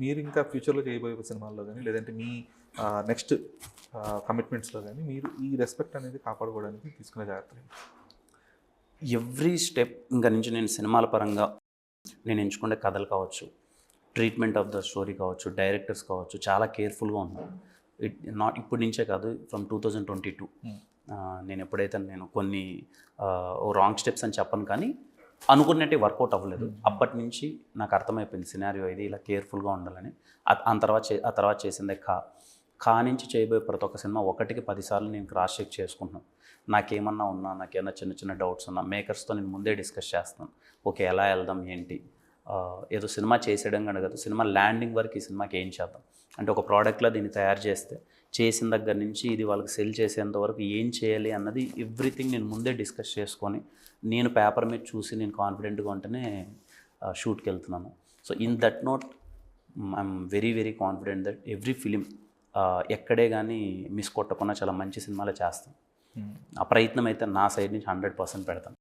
మీరు ఇంకా ఫ్యూచర్‌లో చేయబోయే సినిమాల్లో గాని, లేదంటే మీ నెక్స్ట్ కమిట్మెంట్స్‌లో గాని, మీరు ఈ రెస్పెక్ట్ అనేది కాపాడుకోవడానికి తీసుకునే జాగ్రత్తలేంటి? ఎవ్రీ స్టెప్ ఇంక నుంచి నేను సినిమాల పరంగా నేను ఎంచుకునే కథలు కావచ్చు, ట్రీట్మెంట్ ఆఫ్ ద స్టోరీ కావచ్చు, డైరెక్టర్స్ కావచ్చు, చాలా కేర్ఫుల్గా ఉన్నాను. ఇప్పటి నుంచే కాదు, ఫ్రమ్ 2022 నేను ఎప్పుడైతే కొన్ని రాంగ్ స్టెప్స్ అని చెప్పను, కానీ అనుకున్నట్టే వర్కౌట్ అవ్వలేదు. అప్పటి నుంచి నాకు అర్థమైపోయింది సినారియో ఇది, ఇలా కేర్ఫుల్గా ఉండాలని. ఆ తర్వాత చేసిందే కా నుంచి చేయబోయే ప్రతి ఒక్క సినిమా 1కి 10 సార్లు నేను క్రాస్ చెక్ చేసుకుంటున్నాను. నాకేమన్నా చిన్న చిన్న డౌట్స్ ఉన్నా మేకర్స్తో నేను ముందే డిస్కస్ చేస్తాను. ఓకే, ఎలా వెళ్దాం ఏంటి, ఏదో సినిమా చేసేయడం కానీ కాదు, సినిమా ల్యాండింగ్ వరకు ఈ సినిమాకి ఏం చేద్దాం అంటే, ఒక ప్రోడక్ట్లో దీన్ని తయారు చేస్తే చేసిన దగ్గర నుంచి ఇది వాళ్ళకి సెల్ చేసేంత వరకు ఏం చేయాలి అన్నది ఎవ్రీథింగ్ నేను ముందే డిస్కస్ చేసుకొని, నేను పేపర్ మీద చూసి నేను కాన్ఫిడెంట్గా ఉంటేనే షూట్కి వెళ్తున్నాను. So in that note I'm very very confident that every film ఎక్కడే కానీ మిస్ కొట్టకుండా చాలా మంచి సినిమాలే చేస్తాం. ఆ ప్రయత్నం అయితే నా సైడ్ నుంచి 100% పెడతాను.